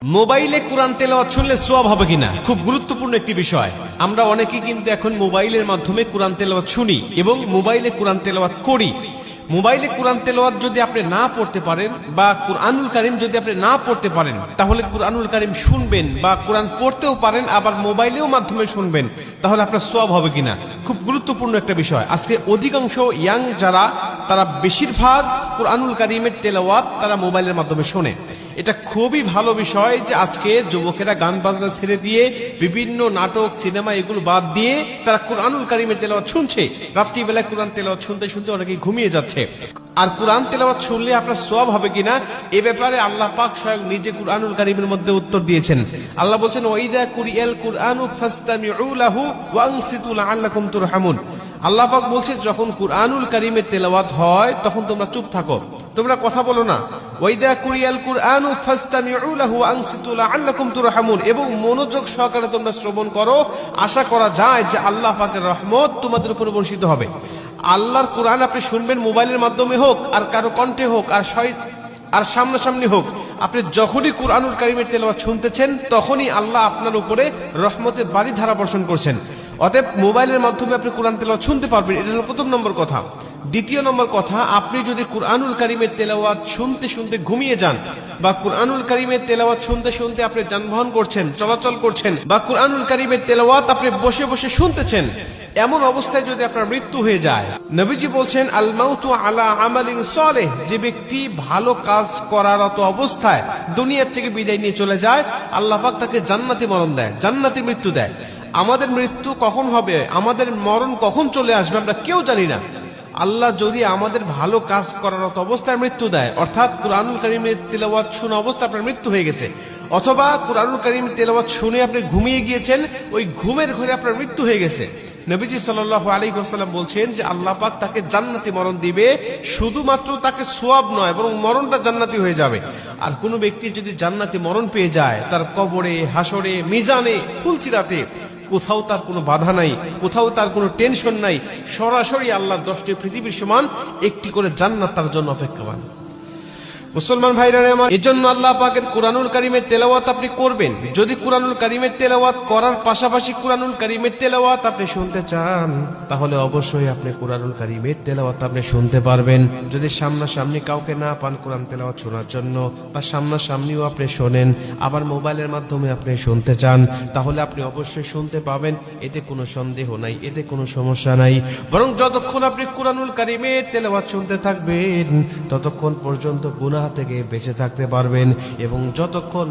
মোবাইলে কোরআন তেলাওয়াত শুনলে সওয়াব হবে কিনা খুব গুরুত্বপূর্ণ একটি বিষয়। আমরা অনেকেই কিন্তু এখন মোবাইলের মাধ্যমে কোরআন তেলাওয়াত শুনি এবং মোবাইলে কোরআন তেলাওয়াত করি। মোবাইলে কোরআন তেলাওয়াত যদি আপনি না পড়তে পারেন বা কুরআনুল কারীম যদি আপনি না পড়তে পারেন, তাহলে কুরআনুল কারীম শুনবেন বা কোরআন পড়তেও পারেন, আবার মোবাইলেও মাধ্যমে শুনবেন, তাহলে আপনার সওয়াব হবে কিনা খুব গুরুত্বপূর্ণ একটা বিষয়। আজকে অধিকাংশ ইয়াং যারা, তারা বেশিরভাগ কুরআনুল কারীমের তেলাওয়াত তারা মোবাইলের মাধ্যমে শোনে। এটা খুবই ভালো বিষয় যে আজকে যুবকেরা গান বাজনা ছেড়ে দিয়ে বিভিন্ন নাটক সিনেমা এগুলো বাদ দিয়ে তারা কুরআনুল কারীমের তেলাওয়াত শুনছে। রাত্রিবেলায় কোরআন তেলাওয়াত শুনতে শুনতে অনেকেই ঘুমিয়ে যাচ্ছে। আর কোরআন তেলাওয়াত শুনলে আপনার সওয়াব হবে কিনা এ ব্যাপারে আল্লাহ পাক স্বয়ং নিজে কুরআনুল কারীমের মধ্যে উত্তর দিয়েছেন। আল্লাহ বলছেন, ওয়াইদা কুরিয়াল কুরআনু ফাসতামিউ লাহু ওয়া আনসিতু লাআল্লাকুম তুরহামুন। আল্লাহ পাক বলছে, যখন কুরআনুল কারীমের তেলাওয়াত হয় তখন তোমরা চুপ থাকো, তোমরা কথা বলো না। ওয়াইদা কুরিয়াল কুরআনু ফাসতামিউ লাহু ওয়া আনসিতু লাআল্লাকুম তুরহামুন, এবং মনোযোগ সহকারে তোমরা শ্রবণ করো, আশা করা যায় যে আল্লাহ পাকের রহমত তোমাদের উপর বর্ষিত হবে। আল্লাহর কোরআন আপনি শুনবেন মোবাইলের মাধ্যমে হোক আর কারো কণ্ঠে হোক আর সামনাসামনি হোক, আপনি যখনই কুরআনুল কারীমের তেলাওয়াত শুনতেছেন তখনই আল্লাহ আপনার উপরে রহমতের বাড়ি ধারা বর্ষণ করছেন। অতএব মোবাইলের মাধ্যমে আপনি কোরআন তেলাওয়াত শুনতে পারবেন, এটা হলো প্রথম নম্বর কথা। দ্বিতীয় নম্বর কথা, আপনি যদি কুরআনুল কারীমের তেলাওয়াত শুনতে শুনতে ঘুমিয়ে যান বা কুরআনুল কারীমের তেলাওয়াত শুনতে শুনতে আপনি যানবাহন করছেন, চলাচল করছেন, বা কুরআনুল কারীমের তেলাওয়াত আপনি বসে বসে শুনতেছেন, এমন অবস্থায় যদি আপনার মৃত্যু হয়ে যায়, নবীজি বলছেন, আল মাউতু আলা আমালিন সালেহ, যে ব্যক্তি ভালো কাজ করারত অবস্থায় দুনিয়া থেকে বিদায় নিয়ে চলে যায়, আল্লাহ পাক তাকে জান্নাতি মরণ দেয়, জান্নাতি মৃত্যু দেয়। আমাদের মৃত্যু কখন হবে, আমাদের মরণ কখন চলে আসবে আমরা কেউ জানি না। আল্লাহ যদি আমাদের ভালো কাজ করারত অবস্থায় মৃত্যু দেয়, অর্থাৎ কুরআনুল কারীমের তেলাওয়াত শোনা অবস্থা আপনার মৃত্যু হয়ে গেছে, অথবা কুরআনুল কারীমের তেলাওয়াত শুনে আপনি ঘুমিয়ে গিয়েছেন, ওই ঘুমের ঘরে আপনার মৃত্যু হয়ে গেছে, নবীজি সাল্লাল্লাহু আলাইহি ওয়াসাল্লাম বলছেন যে আল্লাহ পাক তাকে জান্নাতি মরণ দিবে। শুধুমাত্র তাকে সওয়াব নয়, বরং মরণটা জান্নাতি হয়ে যাবে। আর কোন ব্যক্তি যদি জান্নাতি মরণ পেয়ে যায়, তার কবরে, হাসরে, মিজানে, ফুলচিরাতে কোথাও তার কোনো বাধা নাই, কোথাও তার কোনো টেনশন নাই, সরাসরি আল্লাহর 10টি পৃথিবীর সমান একটি করে জান্নাত তার জন্য অপেক্ষমান। মুসলমান ভাইরা আমার, এজন্য আল্লাহ পাকের কুরআনুল কারীমের তেলাওয়াত আপনি করবেন। যদি কুরআনুল কারীমের তেলাওয়াত করার পাশাপাশি কুরআনুল কারীমের তেলাওয়াত আপনি শুনতে চান, তাহলে অবশ্যই আপনি কুরআনুল কারীমের তেলাওয়াত আপনি শুনতে পারবেন। যদি সামনাসামনি কাউকে না পান কোরআন তেলাওয়াত শোনার জন্য, বা সামনাসামনিও আপনি শোনেন, আবার মোবাইলের মাধ্যমে আপনি শুনতে চান, তাহলে আপনি অবশ্যই শুনতে পাবেন। এতে কোনো সন্দেহ নাই, এতে কোনো সমস্যা নাই। বরং যতক্ষণ আপনি কুরআনুল কারীমের তেলাওয়াত শুনতে থাকবেন, ততক্ষণ পর্যন্ত গুনাহ থেকে বেঁচে থাকতে পারবেন, এবং যতক্ষণ